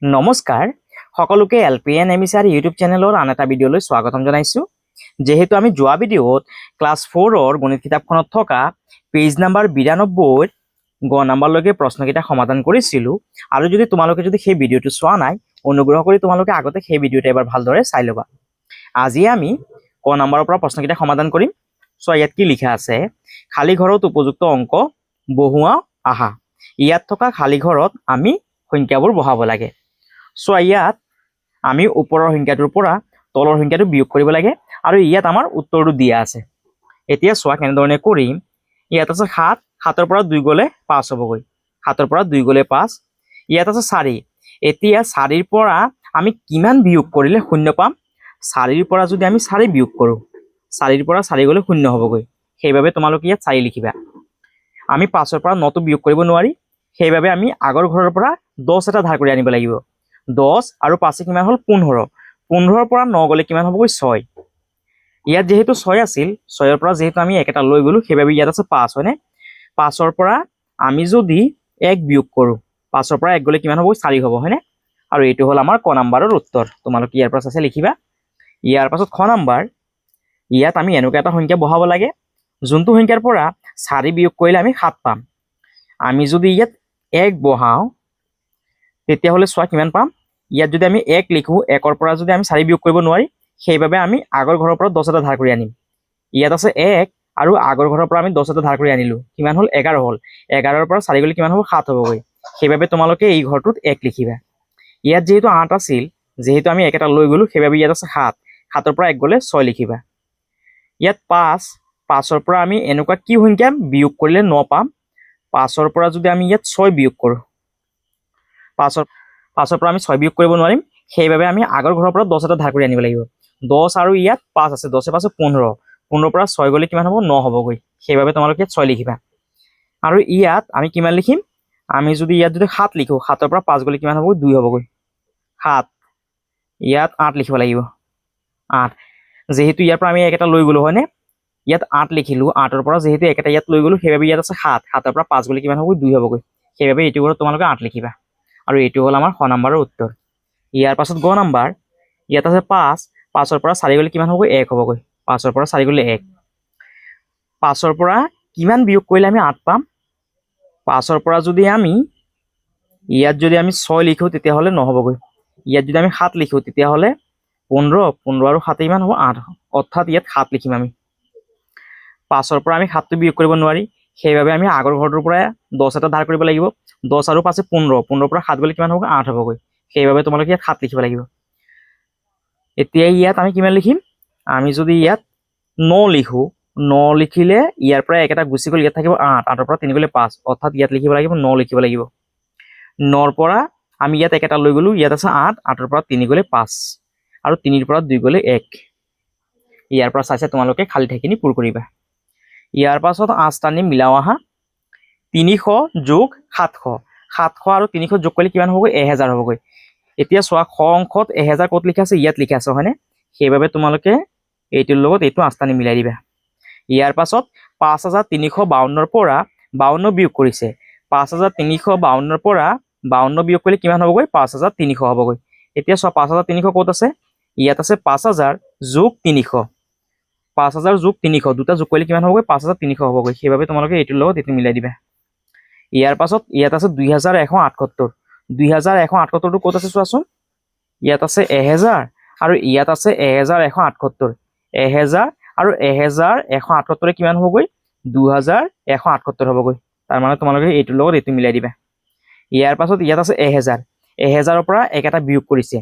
নমস্কাৰ সকলোকে এলপিএন এমিছাৰ ইউটিউব চেনেলৰ আন এটা ভিডিঅ'লৈ স্বাগতম জনাইছো। যেহেতু আমি যোৱা ভিডিঅ'ত ক্লাছ 4ৰ গণিত কিতাপখনত থকা পেজ নাম্বাৰ 92 গ নাম্বাৰলৈকে প্ৰশ্নকেইটা সমাধান কৰিছিলো আৰু যদি তোমালোকে সেই ভিডিঅ'টো চোৱা নাই অনুগ্ৰহ কৰি তোমালোকে আগতে সেই ভিডিঅ'টো এবাৰ ভালদৰে চাই ল'বা। আজি আমি ক নাম্বাৰৰ পৰা প্ৰশ্নকেইটা সমাধান কৰিম। সো ইয়াত কি লিখা আছে, খালী ঘৰত উপযুক্ত অংক বহুৱা আহা। ইয়াত থকা খালী ঘৰত আমি সংখ্যাবোৰ বহাব লাগে। সো ইয়াত আমি ওপৰৰ সংখ্যাটোৰ পৰা তলৰ সংখ্যাটো বিয়োগ কৰিব লাগে আৰু ইয়াত আমাৰ উত্তৰটো দিয়া আছে। এতিয়া চোৱা কেনেধৰণে কৰিম। ইয়াত আছে 7, 7ৰ পৰা 2 গ'লে 5 হ'বগৈ, 7ৰ পৰা 2 গ'লে 5। ইয়াত আছে 4, এতিয়া 4ৰ পৰা আমি কিমান বিয়োগ কৰিলে শূন্য পাম? 4ৰ পৰা যদি আমি 4 বিয়োগ কৰোঁ, 4ৰ পৰা 4 গ'লে শূন্য হ'বগৈ, সেইবাবে তোমালোকে ইয়াত 4 লিখিবা। আমি 5ৰ পৰা 9টো বিয়োগ কৰিব নোৱাৰি, সেইবাবে আমি আগৰ ঘৰৰ পৰা 10 এটা ধাৰ কৰি আনিব লাগিব। 10 আৰু 5 কিমান হ'ল? 15। 15ৰ পৰা 9 গ'লে কিমান হ'বগৈ? 6। ইয়াত যেহেতু 6 আছিল, 6ৰ পৰা যেহেতু আমি এক এটা লৈ গ'লো, সেইবাবে ইয়াত আছে 5, হয়নে? 5ৰ পৰা আমি যদি 1 বিয়োগ কৰোঁ, 5ৰ পৰা 1 গ'লে কিমান হ'ব? 4 হ'ব, হয়নে? আৰু এইটো হ'ল আমাৰ ক নাম্বাৰৰ উত্তৰ। তোমালোকে ইয়াৰ পৰা চাই লিখিবা। ইয়াৰ পাছত খ নাম্বাৰ, ইয়াত আমি এনেকুৱা এটা সংখ্যা বহাব লাগে যোনটো সংখ্যাৰ পৰা 4 বিয়োগ কৰিলে আমি 7 পাম। আমি যদি ইয়াত 1 বহাওঁ তেতিয়াহ'লে চোৱা কিমান পাম। ইয়াত যদি আমি 1 লিখোঁ, 1ৰ পৰা যদি আমি 4 বিয়োগ কৰিব নোৱাৰি, সেইবাবে আমি আগৰ ঘৰৰ পৰা 10 এটা ধাৰ কৰি আনিম। ইয়াত আছে 1 আৰু আগৰ ঘৰৰ পৰা আমি 10 এটা ধাৰ কৰি আনিলোঁ, কিমান হ'ল? 11 হ'ল। 11ৰ পৰা 4 গ'লে কিমান হ'ব? 7 হ'বগৈ, সেইবাবে তোমালোকে এই ঘৰটোত 1 লিখিবা। ইয়াত যেহেতু 8 আছিল, যেহেতু আমি 1 এটা লৈ গ'লোঁ, সেইবাবে ইয়াত আছে 7, 7ৰ পৰা 1 গ'লে 6 লিখিবা। ইয়াত 5, 5ৰ পৰা আমি এনেকুৱা কি সংখ্যা বিয়োগ কৰিলে 9 পাম? 5ৰ পৰা যদি আমি ইয়াত 6 বিয়োগ কৰোঁ, 5ৰ পৰা আমি 6 বিয়োগ কৰিব নোৱাৰিম, সেইবাবে আমি আগৰ ঘৰৰ পৰা 10 এটা ধাৰ কৰি আনিব লাগিব। 10 আৰু ইয়াত 5 আছে, 10 5 15, 15ৰ পৰা 6 গ'লে কিমান হ'ব? 9 হ'বগৈ, সেইবাবে তোমালোকে ইয়াত 6 লিখিবা। আৰু ইয়াত আমি কিমান লিখিম? আমি যদি ইয়াত 7 লিখোঁ, 7ৰ পৰা 5 গ'লে কিমান হ'বগৈ? 2 হ'বগৈ, 7। ইয়াত 8 লিখিব লাগিব, 8। যেহেতু ইয়াৰ পৰা আমি 1 এটা লৈ গ'লোঁ, হয়নে? ইয়াত 8 লিখিলোঁ, 8ৰ পৰা যেহেতু 1 এটা ইয়াত লৈ গ'লোঁ, সেইবাবে ইয়াত আছে 7, 7ৰ পৰা 5 গ'লে কিমান হ'বগৈ? 2 হ'বগৈ, সেইবাবে এইটো ঘৰত তোমালোকে 8 লিখিবা। আৰু এইটো হ'ল আমাৰ খ নাম্বাৰৰ উত্তৰ। ইয়াৰ পাছত গ নাম্বাৰ, ইয়াত আছে 5, 5ৰ পৰা 4 গ'লে কিমান হ'বগৈ? 1 হ'বগৈ, 5ৰ পৰা 4 গ'লে 1। 5ৰ পৰা কিমান বিয়োগ কৰিলে আমি 8 পাম? 5ৰ পৰা যদি আমি ইয়াত যদি আমি 6 লিখোঁ তেতিয়াহ'লে নহ'বগৈ। ইয়াত যদি আমি 7 লিখোঁ তেতিয়াহ'লে 15, 15 আৰু 7 ইমান হ'ব 8, অৰ্থাৎ ইয়াত 7 লিখিম আমি। 5ৰ পৰা আমি 7টো বিয়োগ কৰিব নোৱাৰি, সেইবাবে আমি আগৰ ঘৰটোৰ পৰা 10 এটা ধাৰ কৰিব লাগিব। 10 আৰু 5 15, 15ৰ পৰা 7 গ'লে কিমান হ'বগৈ? 8 হ'বগৈ, সেইবাবে তোমালোকে ইয়াত 7 লিখিব লাগিব। এতিয়া ইয়াত আমি কিমান লিখিম? আমি যদি ইয়াত 9 লিখোঁ, 9 লিখিলে ইয়াৰ পৰা 1 এটা গুচি গ'ল, ইয়াত থাকিব 8, 8ৰ পৰা 3 গ'লে 5, অৰ্থাৎ ইয়াত লিখিব লাগিব 9 লিখিব লাগিব। 9ৰ পৰা আমি ইয়াত 1 এটা লৈ গ'লোঁ, ইয়াত আছে 8, 8ৰ পৰা 3 গ'লে 5 আৰু 3ৰ পৰা 2 গ'লে 1। ইয়াৰ পৰা চাই তোমালোকে খালী ঠাইখিনি পূৰ কৰিবা। ইয়াৰ পাছত 8 টানি মিলাও আহা। 300 যোগ 700, 700 আৰু 300 যোগ কৰিলে কিমান হ'বগৈ? 1000 হ'বগৈ। এতিয়া চোৱা, খ অংশত 1000 ক'ত লিখা আছে? ইয়াত লিখা আছে, হয়নে? সেইবাবে তোমালোকে এইটোৰ লগত এইটো 8 টানি মিলাই দিবা। ইয়াৰ পাছত 5352ৰ পৰা 52 বিয়োগ কৰিছে। 5352ৰ পৰা 52 বিয়োগ কৰিলে কিমান হ'বগৈ? 5300 হ'বগৈ। এতিয়া চোৱা 5300 ক'ত আছে? ইয়াত আছে 5000 যোগ 300, 5000 যোগ 300, দুটা যোগ কৰিলে কিমান হ'বগৈ? 5300 হ'বগৈ, সেইবাবে তোমালোকে এইটোৰ লগত এইটো মিলাই দিবা। ইয়াৰ পাছত ইয়াত আছে 2178, 2178টো ক'ত আছে চোৱাচোন। ইয়াত আছে 1000 আৰু ইয়াত আছে 1178, 1000 আৰু 1178 কিমান হ'বগৈ? 2178 হ'বগৈ, তাৰ মানে তোমালোকে এইটোৰ লগত এইটো মিলাই দিবা। ইয়াৰ পাছত ইয়াত আছে 1000, 1000ৰ পৰা 1 এটা বিয়োগ কৰিছে।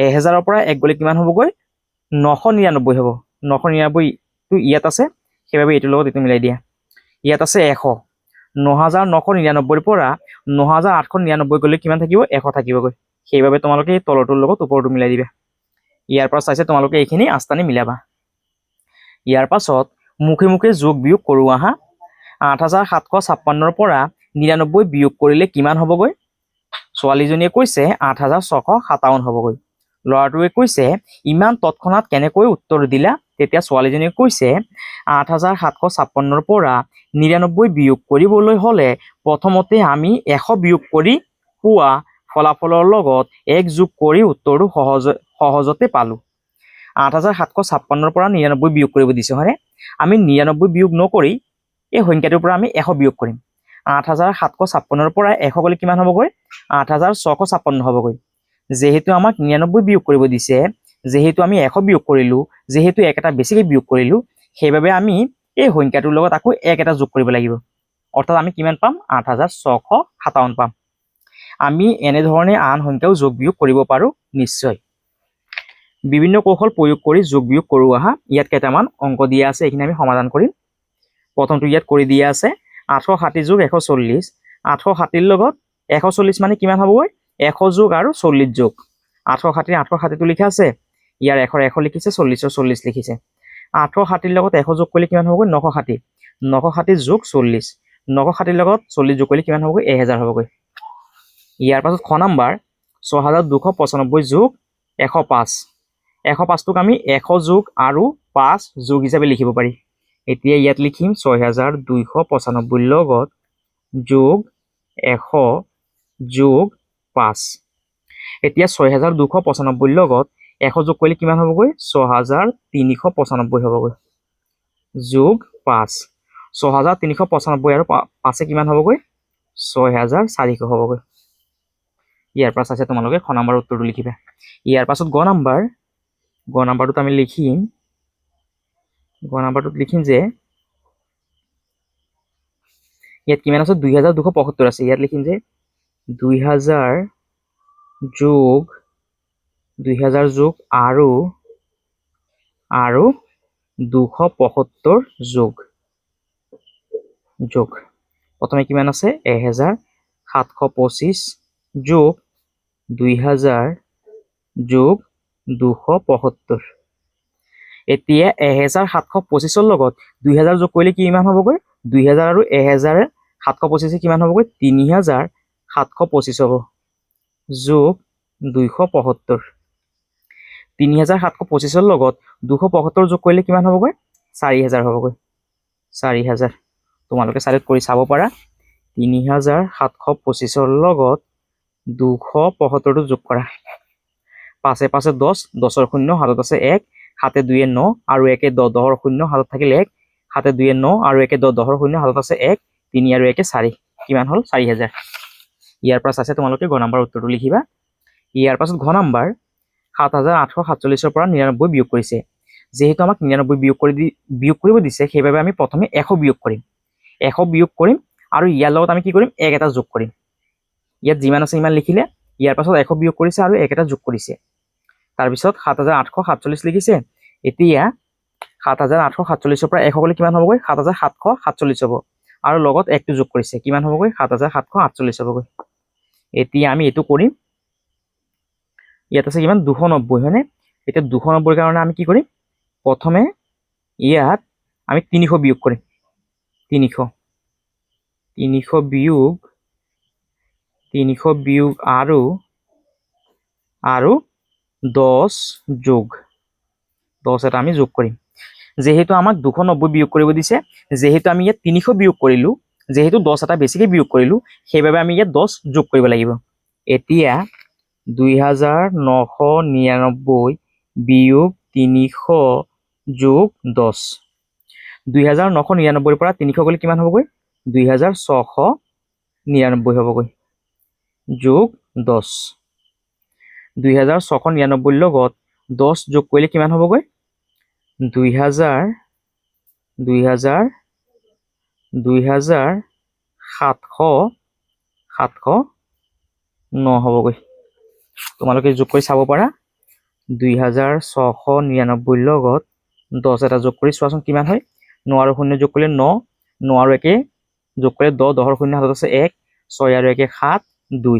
1000ৰ পৰা 1 গ'লে কিমান হ'বগৈ? 999 হ'ব, 999টো ইয়াত আছে, সেইবাবে এইটোৰ লগত এইটো মিলাই দিয়া। ইয়াত আছে 100, 9999ৰ পৰা 9899 গ'লে কিমান থাকিব? 100 থাকিবগৈ, সেইবাবে তোমালোকে এই তলটোৰ লগত ওপৰটো মিলাই দিবা। ইয়াৰ পৰা চাইছে তোমালোকে এইখিনি 8 টানি মিলাবা। ইয়াৰ পাছত মুখে মুখে যোগ বিয়োগ কৰোঁ আহা। 8756ৰ পৰা 99 বিয়োগ কৰিলে কিমান হ'বগৈ? ছোৱালীজনীয়ে কৈছে 8657 হ'বগৈ। ল'ৰাটোৱে কৈছে ইমান তৎক্ষণাত কেনেকৈ উত্তৰ দিলা? তেতিয়া ছোৱালীজনীয়ে কৈছে 8756ৰ পৰা 99 বিয়োগ কৰিবলৈ হ'লে প্ৰথমতে আমি 100 বিয়োগ কৰি পোৱা ফলাফলৰ লগত 1 যোগ কৰি উত্তৰটো সহজতে পালোঁ। 8756ৰ পৰা 99 বিয়োগ কৰিব দিছে হয়নে? আমি 99 বিয়োগ নকৰি এই সংখ্যাটোৰ পৰা আমি 100 বিয়োগ কৰিম। 8756ৰ পৰা 100 গ'লে কিমান হ'বগৈ? 8656 হ'বগৈ। যেহেতু আমাক 99 বিয়োগ কৰিব দিছে, যেহেতু আমি 100 বিয়োগ কৰিলোঁ, যেহেতু 1 এটা বেছিকৈ বিয়োগ কৰিলোঁ, সেইবাবে আমি এই সংখ্যাটোৰ লগত আকৌ 1 এটা যোগ কৰিব লাগিব। অৰ্থাৎ আমি কিমান পাম? 8657 পাম। আমি এনেধৰণে আন সংখ্যাও যোগ বিয়োগ কৰিব পাৰোঁ নিশ্চয়। বিভিন্ন কৌশল প্ৰয়োগ কৰি যোগ বিয়োগ কৰোঁ আহা। ইয়াত কেইটামান অংক দিয়া আছে, এইখিনি আমি সমাধান কৰিম। প্ৰথমটো ইয়াত কৰি দিয়া আছে 860 যোগ 140। 860ৰ লগত 140 মানে কিমান হ'বগৈ? 100 যোগ আৰু 40 যোগ। 860 860টো লিখা আছে, ইয়াৰ 100 100 লিখিছে, 40 40 লিখিছে। 860ৰ লগত 100 যোগ কৰিলে কিমান হ'বগৈ? 960। 960 যোগ 40। 960ৰ লগত 40 যোগ কৰিলে কিমান হ'বগৈ? 1000 হ'বগৈ। ইয়াৰ পাছত খ নম্বৰ 6295 যোগ 105। 105টোক আমি 100 যোগ আৰু 5 যোগ হিচাপে লিখিব পাৰি। এতিয়া ইয়াত লিখিম 6295 লগত যোগ 100 যোগ 5। এতিয়া 6295 লগত 100 যোগ কৰিলে কিমান হ'বগৈ? 6395 হ'বগৈ যোগ 5। 6395 আৰু 5 কিমান হ'বগৈ? 6400 হ'বগৈ। ইয়াৰ পৰা চাইছে তোমালোকে খ নম্বৰ উত্তৰটো লিখিবা। ইয়াৰ পাছত গ নম্বৰটোত আমি লিখিম, যে ইয়াত কিমান আছে? 2275 আছে। ইয়াত লিখিম যে 2000 যোগ আৰু 275 যোগ। প্ৰথমে কিমান আছে? 1725 যোগ 2000 যোগ 275। এতিয়া 1725ৰ লগত 2000 যোগ কৰিলে কিমান হ'বগৈ? 2000 আৰু 1725 কিমান হ'বগৈ? 3725 হ'ব যোগ 275। 3725ৰ লগত 275 যোগ কৰিলে কিমান হ'বগৈ? 4000 হ'বগৈ। 4000 তোমালোকে চাইডত কৰি চাব পাৰা। 3725ৰ লগত 275টো যোগ কৰা। 5 5 10, 10ৰ 0 হাতত আছে 1, 7 2 9 আৰু 1 10, 10ৰ 0 হাতত থাকিল 1, 7 2 9 আৰু 1 10, 10ৰ 0 হাতত আছে 1, 3 আৰু 1 4। কিমান হ'ল? 4000। ইয়াৰ পৰা চাইছে তোমালোকে গ নম্বৰ উত্তৰটো লিখিবা। ইয়াৰ পাছত ঘ নম্বৰ 7847ৰ পৰা 99 বিয়োগ কৰিছে। যেহেতু আমাক 99 বিয়োগ কৰিব দিছে, সেইবাবে আমি প্ৰথমে 100 বিয়োগ কৰিম। 100 বিয়োগ কৰিম আৰু ইয়াৰ লগত আমি কি কৰিম? 1 এটা যোগ কৰিম। ইয়াত যিমান আছে ইমান লিখিলে, ইয়াৰ পাছত 100 বিয়োগ কৰিছে আৰু 1 এটা যোগ কৰিছে। তাৰপিছত 7847 লিখিছে। এতিয়া 7847ৰ পৰা 100 গ'লে কিমান হ'বগৈ? 7747 হ'ব আৰু লগত 1টো যোগ কৰিছে। কিমান হ'বগৈ? 7748 হ'বগৈ। এতিয়া আমি এইটো কৰিম। ইয়াত আছে কিমান? 290 হয়নে? এতিয়া 290ৰ কাৰণে আমি কি কৰিম? প্ৰথমে ইয়াত আমি 300 বিয়োগ কৰিম। 300 বিয়োগ আৰু 10 যোগ 10 এটা আমি যোগ কৰিম। যেহেতু আমাক 290 বিয়োগ কৰিব দিছে, যেহেতু আমি ইয়াত 300 বিয়োগ কৰিলোঁ, যেহেতু 10 এটা বেছিকৈ বিয়োগ কৰিলোঁ, সেইবাবে আমি ইয়াত 10 যোগ কৰিব লাগিব। এতিয়া 2999 বিয়োগ 300 যোগ 10। 2999ৰ পৰা 300 গ'লে কিমান হ'বগৈ? 2699 হ'বগৈ যোগ 10। 2699 লগত 10 যোগ কৰিলে কিমান হ'বগৈ? 2709 হ'বগৈ। তোমালোকে যোগ কৰি চাব পাৰা। 2699 লগত 10 এটা যোগ কৰি চোৱাচোন কিমান হয়। 9 আৰু 0 যোগ কৰিলে 9, 9 আৰু 1 যোগ কৰিলে 10, 10ৰ 0 হাতত আছে 1, 6 আৰু 1 7, 2,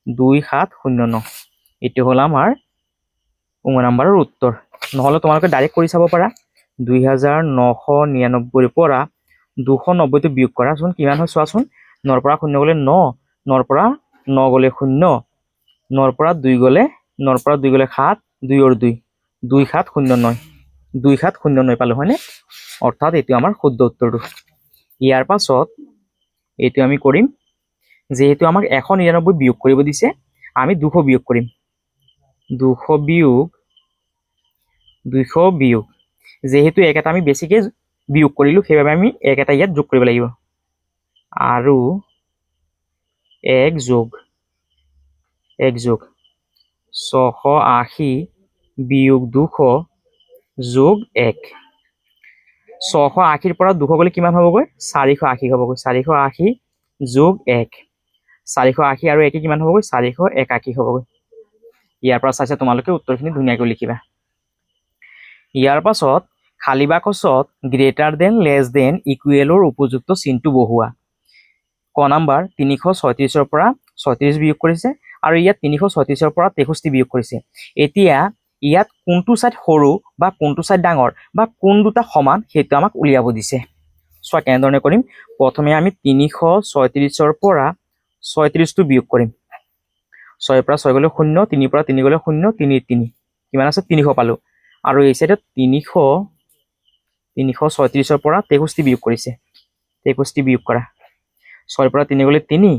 2709। এইটো হ'ল আমাৰ নম্বৰৰ উত্তৰ। নহ'লে তোমালোকে ডাইৰেক্ট কৰি চাব পাৰা। 2999ৰ পৰা 290টো বিয়োগ কৰাচোন কিমান হয় চোৱাচোন। 9ৰ পৰা 0 গ'লে 9, 9ৰ পৰা 9 গ'লে 0, 9ৰ পৰা 2 গ'লে 7, 2 আৰু 2, 2709। 2709 পালোঁ হয়নে? অৰ্থাৎ এইটো আমাৰ শুদ্ধ উত্তৰটো। ইয়াৰ পাছত এইটো আমি কৰিম। যেহেতু আমাক 199 বিয়োগ কৰিব দিছে আমি 200 বিয়োগ কৰিম 200 বিয়োগ যেহেতু এক এটা আমি বেছিকৈ বিয়োগ কৰিলোঁ সেইবাবে আমি এক এটা ইয়াত যোগ কৰিব লাগিব আৰু এক যোগ 680 বিয়োগ 200 যোগ 1 680 পৰা 200 গ'লে কিমান হ'বগৈ 480 হ'বগৈ 480 যোগ 1 480 আৰু 1 কিমান হ'বগৈ 481 হ'বগৈ ইয়াৰ পৰা চাইছে তোমালোকে উত্তৰখিনি ধুনীয়াকৈ লিখিবা ইয়াৰ পাছত খালী বাকচত গ্ৰেটাৰ দেন লেছ দেন ইকুৱেলৰ উপযুক্ত চিনটো বহুৱা ক নাম্বাৰ 336ৰ পৰা 36 বিয়োগ কৰিছে আৰু ইয়াত 336ৰ পৰা 63 বিয়োগ কৰিছে এতিয়া ইয়াত কোনটো সাইড সৰু বা কোনটো সাইড ডাঙৰ বা কোন দুটা সমান সেইটো আমাক উলিয়াব দিছে সো কেনেধৰণে কৰিম প্ৰথমে আমি 336ৰ পৰা 36টো বিয়োগ কৰিম 6 পৰা 6 গ'লে 0 3 পৰা 3 গ'লে 0 3 3 কিমান আছে 300 পালো আৰু এই সাইডত 336ৰ পৰা 63 বিয়োগ কৰিছে 63 বিয়োগ কৰা 6 পৰা 3 গ'লে 3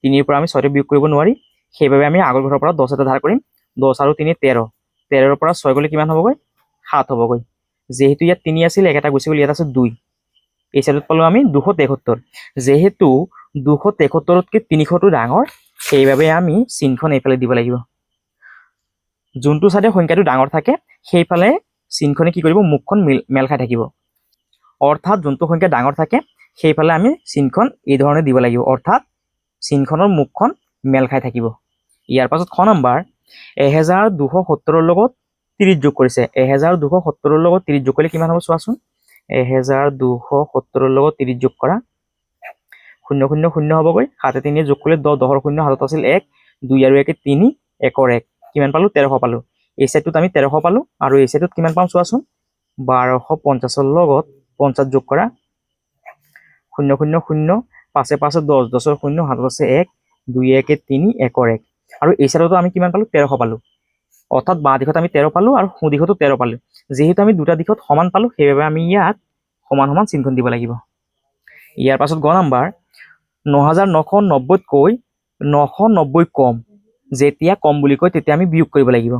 3 পৰা আমি 6 বিয়োগ কৰিব নোৱাৰি সেইবাবে আমি আগৰ ঘৰৰ পৰা 10 এটা ধাৰ কৰিম 10 আৰু 3 13 13ৰ পৰা 6 গ'লে কিমান হ'বগৈ 7 হ'বগৈ যেহেতু ইয়াত 3 আছিল এক এটা গুচি গ'ল ইয়াত আছে 2 এই সাইডত পালো আমি 273 যেহেতু 273তকৈ 300টো ডাঙৰ সেইবাবে আমি চিনখন এইফালে দিব লাগিব যোনটো সাইডে সংখ্যাটো ডাঙৰ থাকে সেইফালে চিনখনে কি কৰিব মুখখন মেল খাই থাকিব অৰ্থাৎ যোনটো সংখ্যা ডাঙৰ থাকে সেইফালে আমি চিনখন এই ধৰণে দিব লাগিব অৰ্থাৎ চিনখনৰ মুখখন মেল খাই থাকিব ইয়াৰ পাছত খ নম্বৰ 1270ৰ লগত 30 যোগ কৰিছে 1270ৰ লগত 30 যোগ কৰিলে কিমান হ'ব চোৱাচোন 1270ৰ লগত 30 যোগ কৰা 0 0 0 হ'বগৈ 7 3 যোগ কৰিলে 10 10ৰ 0 হাতত আছিল 1 2 আৰু 1 3 1ৰ 1 কিমান পালো 1300 পালো এই সাইডটোত আমি 1300 পালো আৰু এই সাইডটোত কিমান পাম চোৱাচোন 1250ৰ লগত 50 যোগ কৰা 0 0 0 5 5 10 10ৰ 0 হাতত আছে 1 2 1 3 1ৰ 1 আৰু এই সাইডতো আমি কিমান পালো 1300 পালো অৰ্থাৎ বাঁ দিশত আমি 13 পালো আৰু সোঁ দিশতো 13 পালো যেহেতু আমি দুটা দিশত সমান পালো সেইবাবে আমি ইয়াত সমান সমান চিনখন দিব লাগিব ইয়াৰ পাছত গ নম্বৰ 9990তকৈ 990 কম যেতিয়া কম বুলি কয় তেতিয়া আমি বিয়োগ কৰিব লাগিব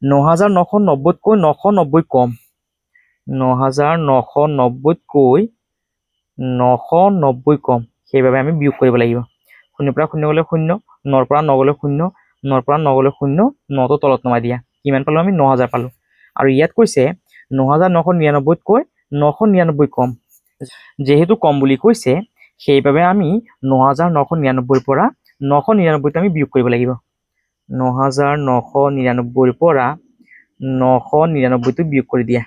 9990তকৈ 990 কম 9990তকৈ 990 কম সেইবাবে আমি বিয়োগ কৰিব লাগিব 0 পৰা 0 গ'লে 0 9 পৰা 9 গ'লে 0 9 পৰা 9 গ'লে 0 9টো তলত নমাই দিয়া কিমান পালো আমি 9000 পালো আৰু ইয়াত কৈছে 9999তকৈ 999 কম যেহেতু কম বুলি কৈছে সেইবাবে আমি 9999ৰ পৰা 999টো আমি বিয়োগ কৰিব লাগিব 9999ৰ পৰা 999টো বিয়োগ কৰি দিয়া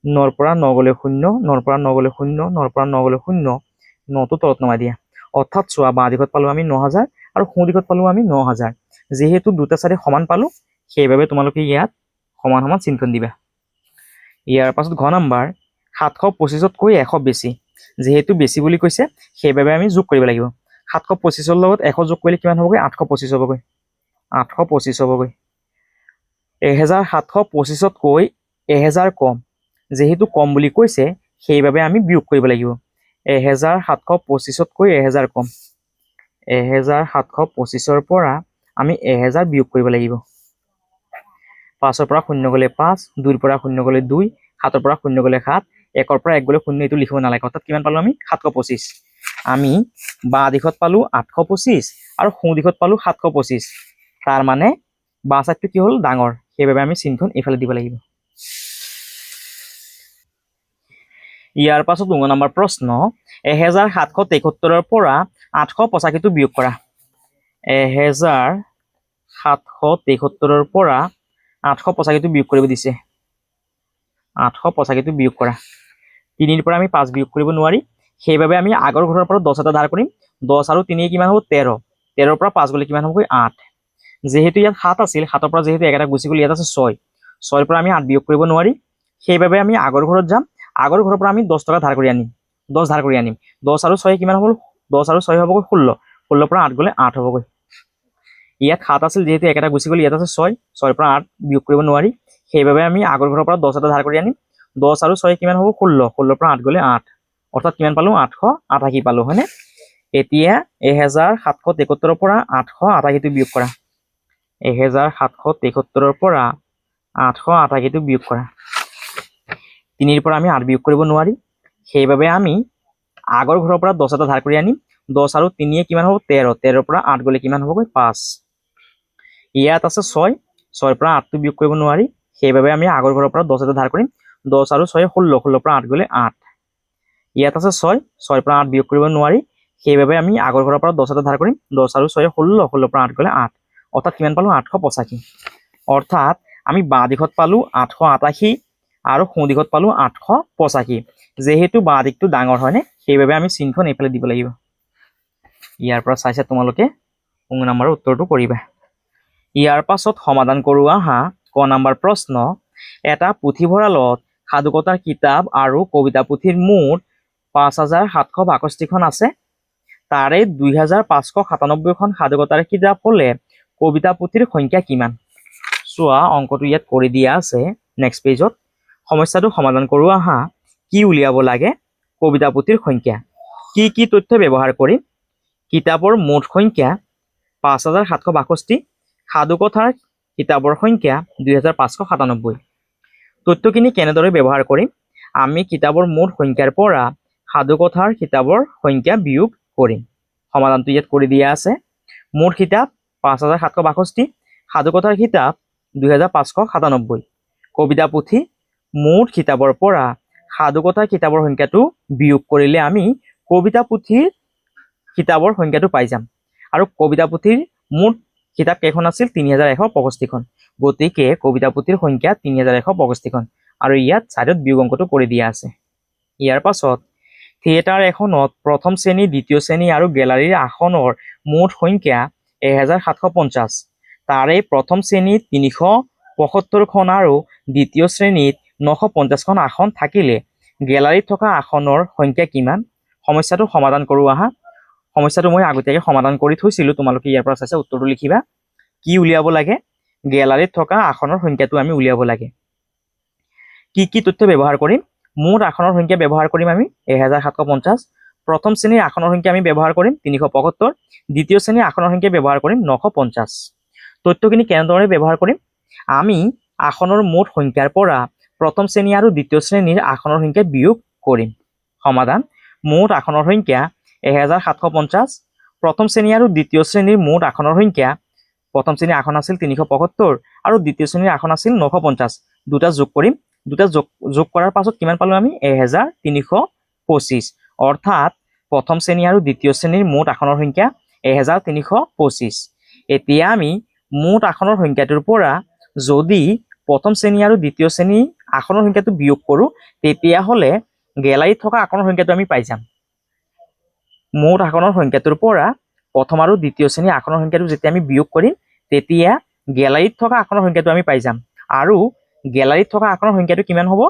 9 পৰা 9 গ'লে 0 9 পৰা 9 গ'লে 0 9 পৰা 9 গ'লে 0 9টো তলত নমাই দিয়া অৰ্থাৎ চোৱা বাঁ দিশত পালো আমি 9000 আৰু সোঁ দিশত পালো আমি 9000 যেহেতু দুটা চাইডে সমান পালো সেইবাবে তোমালোকে ইয়াত সমান সমান চিনখন দিবা ইয়াৰ পাছত ঘ নম্বৰ 725তকৈ 100 বেছি যেহেতু বেছি বুলি কৈছে সেইবাবে আমি যোগ কৰিব লাগিব 725ৰ লগত 100 যোগ কৰিলে কিমান হ'বগৈ 825 হ'বগৈ 825 হ'বগৈ 1725তকৈ 1000 কম যেহেতু কম বুলি কৈছে সেইবাবে আমি বিয়োগ কৰিব লাগিব 1725তকৈ 1000 কম 1725ৰ পৰা আমি 1000 বিয়োগ কৰিব লাগিব 5ৰ পৰা 0 গ'লে 5 2ৰ পৰা 0 গ'লে 2 7ৰ পৰা 0 গ'লে 7 1ৰ পৰা 1 গ'লে 0 এইটো লিখিব নালাগে অৰ্থাৎ কিমান পালো আমি 725 আমি বাঁ দিশত পালো 825 আৰু সোঁ দিশত পালো 725 তাৰ মানে বাঁ সাইডটো কি হ'ল ডাঙৰ সেইবাবে আমি চিনখন এইফালে দিব লাগিব ইয়াৰ পাছত 2 নম্বৰ প্ৰশ্ন 1773ৰ পৰা 885টো বিয়োগ কৰা 1773ৰ পৰা 885টো বিয়োগ কৰিব দিছে 885টো বিয়োগ কৰা 3ৰ পৰা আমি 5 বিয়োগ কৰিব নোৱাৰি সেইবাবে আমি আগৰ ঘৰৰ পৰা 10 এটা ধাৰ কৰিম 10 আৰু 3 কিমান হ'ব 13 13ৰ পৰা 5 গ'লে কিমান হ'বগৈ 8 যেহেতু ইয়াত 7 আছিল 7ৰ পৰা যেহেতু এটা গুচি গ'ল ইয়াত আছে 6 6ৰ পৰা আমি 8 বিয়োগ কৰিব নোৱাৰি সেইবাবে আমি আগৰ ঘৰত যাম আগৰ ঘৰৰ পৰা আমি 10 টকা ধাৰ কৰি আনিম 10 ধাৰ কৰি আনিম 10 আৰু 6 কিমান হ'ব 10 আৰু 6 হ'বগৈ 16 16ৰ পৰা 8 গ'লে 8 হ'বগৈ ইয়াত 7 আছিল যেহেতু এটা গুচি গ'ল ইয়াত আছে 6 6ৰ পৰা 8 বিয়োগ কৰিব নোৱাৰি সেইবাবে আমি আগৰ ঘৰৰ পৰা 10 এটা ধাৰ কৰি আনিম 10 আৰু 6 কিমান হ'ব 16 16ৰ পৰা 8 গ'লে 8 অৰ্থাৎ কিমান পালো 888 পালো হয়নে এতিয়া 1773ৰ পৰা 888টো বিয়োগ কৰা 1773 পৰা 888টো বিয়োগ কৰা। 3ৰ পৰা আমি 8 বিয়োগ কৰিব নোৱাৰি, সেইবাবে আমি আগৰ ঘৰৰ পৰা 10 এটা ধাৰ কৰি আনিম। 10 আৰু 3 কিমান হ'ব? 13। 13ৰ পৰা 8 গ'লে কিমান হ'বগৈ? 5। ইয়াত আছে 6, 6ৰ পৰা 8টো বিয়োগ কৰিব নোৱাৰি, সেইবাবে আমি আগৰ ঘৰৰ পৰা 10 এটা ধাৰ কৰিম। 10 আৰু 6 16, 16ৰ পৰা 8 গ'লে 8। ইয়াত আছে 6, 6ৰ পৰা 8 বিয়োগ কৰিব নোৱাৰি, সেইবাবে আমি আগৰ ঘৰৰ পৰা 10 এটা ধাৰ কৰিম। 10 আৰু 6 16, 16ৰ পৰা 8 গ'লে 8। অৰ্থাৎ কিমান পালো? 885। অৰ্থাৎ আমি বাঁ দিশত পালো 888 আৰু সোঁ দিশত পালো 885। যেহেতু বাঁ দিশটো ডাঙৰ হয়নে, সেইবাবে আমি চিনখন এইফালে দিব লাগিব। ইয়াৰ পৰা চাইছে তোমালোকে কোন নম্বৰৰ উত্তৰটো কৰিবা। ইয়াৰ পাছত সমাধান কৰোঁ আহা ক নম্বৰ প্ৰশ্ন। এটা পুথিভঁৰালত সাধুকথাৰ কিতাপ আৰু কবিতা পুথিৰ মুঠ 5762খন আছে। তাৰে 2597খন সাধুকথাৰ কিতাপ হলে কবিতা পুথিৰ সংখ্যা কিমান? চোৱা অংকটো ইয়াত কৰি দিয়া আছে নেক্সট পেজত। সমস্যাটো সমাধান কৰোঁ আহা। কি উলিয়াব লাগে? কবিতা পুথিৰ সংখ্যা। কি কি তথ্য ব্যৱহাৰ কৰিম? কিতাপৰ মুঠ সংখ্যা 5762, সাধুকথাৰ কিতাপৰ সংখ্যা 2597। তথ্যখিনি কেনেদৰে ব্যৱহাৰ কৰিম? আমি কিতাপৰ মুঠ সংখ্যাৰ পৰা সাধুকথাৰ কিতাপৰ সংখ্যা বিয়োগ কৰিম। সমাধানটো ইয়াত কৰি দিয়া আছে। মুঠ কিতাপ 5762, সাধুকথাৰ কিতাপ 2597, কবিতা পুথি মুঠ কিতাপৰ পৰা সাধুকথাৰ কিতাপৰ সংখ্যাটো বিয়োগ কৰিলে আমি কবিতা পুথিৰ কিতাপৰ সংখ্যাটো পাই যাম। আৰু কবিতা পুথিৰ মুঠ কিতাপ কেইখন আছিল? 3165খন। গতিকে কবিতা পুথিৰ সংখ্যা 3165খন। আৰু ইয়াত ছাইডত বিয়োগ অংকটো কৰি দিয়া আছে। ইয়াৰ পাছত থিয়েটাৰ এখনত প্ৰথম শ্ৰেণী, দ্বিতীয় শ্ৰেণী আৰু গেলাৰীৰ আসনৰ মুঠ সংখ্যা 1750। তাৰে প্ৰথম শ্ৰেণীত 375খন আৰু দ্বিতীয় শ্ৰেণীত 950খন আসন থাকিলে গেলাৰীত থকা আসনৰ সংখ্যা কিমান? সমস্যাটো সমাধান কৰোঁ আহা। সমস্যাটো মই আগতীয়াকৈ সমাধান কৰি থৈছিলোঁ, তোমালোকে ইয়াৰ পৰা চাইছে উত্তৰটো লিখিবা। কি উলিয়াব লাগে? গেলাৰীত থকা আসনৰ সংখ্যাটো আমি উলিয়াব লাগে। কি কি তথ্য ব্যৱহাৰ কৰিম? মুঠ আসনৰ সংখ্যা ব্যৱহাৰ কৰিম আমি 1750। প্ৰথম শ্ৰেণীৰ আসনৰ সংখ্যা আমি ব্যৱহাৰ কৰিম 375। দ্বিতীয় শ্ৰেণীৰ আসনৰ সংখ্যা ব্যৱহাৰ কৰিম 950। তথ্যখিনি কেনেদৰে ব্যৱহাৰ কৰিম? আমি আসনৰ মুঠ সংখ্যাৰ পৰা প্ৰথম শ্ৰেণী আৰু দ্বিতীয় শ্ৰেণীৰ আসনৰ সংখ্যা বিয়োগ কৰিম। সমাধান: মুঠ আসনৰ সংখ্যা 1750, প্ৰথম শ্ৰেণী আৰু দ্বিতীয় শ্ৰেণীৰ মুঠ আসনৰ সংখ্যা, প্ৰথম শ্ৰেণীৰ আসন আছিল 375 আৰু দ্বিতীয় শ্ৰেণীৰ আসন আছিল 950। দুটা যোগ কৰিম। দুটা যোগ কৰাৰ পাছত কিমান পালো আমি? 1325। অৰ্থাৎ প্ৰথম শ্ৰেণী আৰু দ্বিতীয় শ্ৰেণীৰ মুঠ আসনৰ সংখ্যা 1325। এতিয়া আমি মুঠ আসনৰ সংখ্যাটোৰ পৰা যদি প্ৰথম শ্ৰেণী আৰু দ্বিতীয় শ্ৰেণীৰ আসনৰ সংখ্যাটো বিয়োগ কৰোঁ, তেতিয়াহ'লে গেলাৰীত থকা আসনৰ সংখ্যাটো আমি পাই যাম। মুঠ আসনৰ সংখ্যাটোৰ পৰা প্ৰথম আৰু দ্বিতীয় শ্ৰেণীৰ আসনৰ সংখ্যাটো যেতিয়া আমি বিয়োগ কৰিম, তেতিয়া গেলাৰীত থকা আসনৰ সংখ্যাটো আমি পাই যাম। আৰু গেলাৰীত থকা আসনৰ সংখ্যাটো কিমান হ'ব?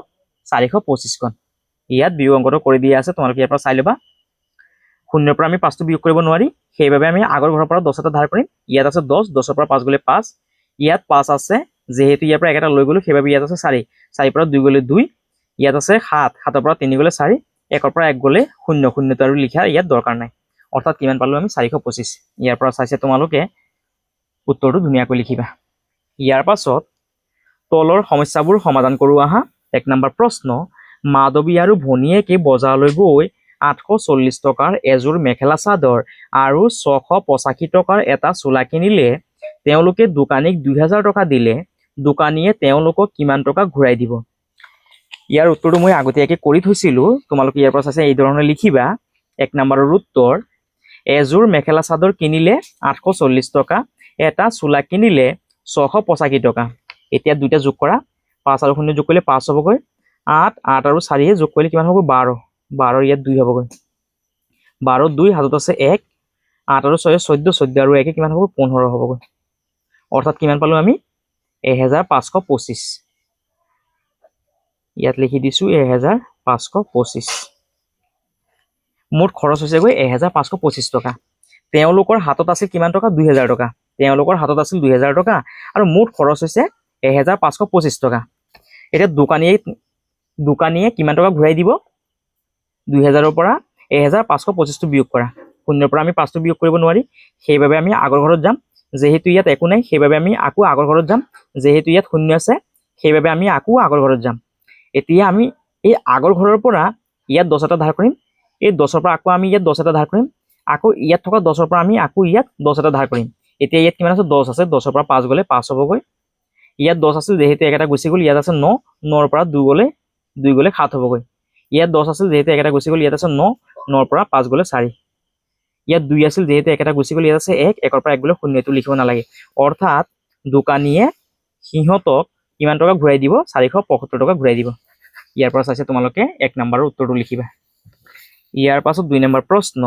425খন। ইয়াত বিয়োগ অংকটো কৰি দিয়া আছে, তোমালোকে ইয়াৰ পৰা চাই ল'বা। 0ৰ পৰা আমি 5টো বিয়োগ কৰিব নোৱাৰি, সেইবাবে আমি আগৰ ঘৰৰ পৰা 10 এটা ধাৰ কৰিম। ইয়াত আছে 10, 10ৰ পৰা 5 গ'লে 5। ইয়াত 5 আছে, যেহেতু ইয়াৰ পৰা এটা লৈ গ'লো, সেইবাবে ইয়াত আছে 4। 4ৰ পৰা 2 গ'লে 2। ইয়াত আছে 7, 7ৰ পৰা 3 গ'লে 4। 1ৰ পৰা 1 গ'লে 0, 0টো আৰু লিখা ইয়াত দৰকাৰ নাই। অৰ্থাৎ কিমান পালো আমি? 425। ইয়াৰ পৰা চাইছে তোমালোকে উত্তৰটো ধুনীয়াকৈ লিখিবা। ইয়াৰ পাছত তলৰ সমস্যাবোৰ সমাধান কৰোঁ আহা। 1 নম্বৰ প্ৰশ্ন। মাধৱী আৰু ভনীয়েকে বজাৰলৈ গৈ 840 টকাৰ এযোৰ মেখেলা চাদৰ আৰু 685 টকাৰ এটা চোলা কিনিলে। তেওঁলোকে দোকানীক 2000 টকা দিলে। দোকানীয়ে তেওঁলোকক কিমান টকা ঘূৰাই দিব? ইয়াৰ উত্তৰটো মই আগতীয়াকৈ কৰি থৈছিলোঁ, তোমালোকে ইয়াৰ পৰা চাইছে এই ধৰণে লিখিবা। 1 নম্বৰৰ উত্তৰ: এযোৰ মেখেলা চাদৰ কিনিলে 840 টকা, এটা চোলা কিনিলে 685 টকা। এতিয়া দুইটা যোগ কৰা। 5 আৰু 0 যোগ কৰিলে 5 হ'বগৈ। 8, 8 আৰু 4 যোগ কৰিলে কিমান হ'ব? 12। 12 ইয়াত 2 হ'বগৈ। 12, 2 হাতত আছে 1। 8 আৰু 6, 14, 14 আৰু 1 কিমান হ'ব? 15 হ'বগৈ। অৰ্থাৎ কিমান পালো আমি? 1525। ইয়াত লিখি দিছোঁ 1525। মুঠ খৰচ হৈছেগৈ 1525 টকা। তেওঁলোকৰ হাতত আছিল কিমান টকা? 2000 টকা। তেওঁলোকৰ হাতত আছিল 2000 টকা আৰু মুঠ খৰচ হৈছে 1525 টকা। এতিয়া দোকানীয়ে কিমান টকা ঘূৰাই দিব? 2000ৰ পৰা 1525টো বিয়োগ কৰা। 0ৰ পৰা আমি 5টো বিয়োগ কৰিব নোৱাৰি, সেইবাবে আমি আগৰ ঘৰত যাম। যেহেতু ইয়াত একো নাই সেইবাবে আমি আকৌ আগৰ ঘৰত যাম। যেহেতু ইয়াত শূন্য আছে সেইবাবে আমি আকৌ আগৰ ঘৰত যাম। এতিয়া আমি এই আগৰ ঘৰৰ পৰা ইয়াত 10 এটা ধাৰ কৰিম। এই 10ৰ পৰা আকৌ আমি ইয়াত 10 এটা ধাৰ কৰিম। আকৌ ইয়াত থকা 10ৰ পৰা আমি আকৌ ইয়াত 10 এটা ধাৰ কৰিম। এতিয়া ইয়াত কিমান আছে 10 আছে, 10ৰ পৰা 5 গ'লে 5 হ'বগৈ। ইয়াত 10 আছিল যেহেতু একটা গুচি গ'ল, ইয়াত আছে 9, 9ৰ পৰা 2 গ'লে 7 হ'বগৈ। ইয়াত 10 আছিল যেহেতু একটা গুচি গ'ল, ইয়াত আছে 9, 9ৰ পৰা 5 গ'লে 4। ইয়াত 2 আছিল যেহেতু একটা গুচি গ'ল, ইয়াত আছে 1, 1ৰ পৰা 1 গ'লে 0, এইটো লিখিব নালাগে। অৰ্থাৎ দোকানীয়ে সিহঁতক কিমান টকা ঘূৰাই দিব? 475 টকা ঘূৰাই দিব। ইয়াৰ পৰা চাইছে তোমালোকে 1 নম্বৰৰ উত্তৰটো লিখিবা। ইয়াৰ পাছত 2 নম্বৰ প্ৰশ্ন,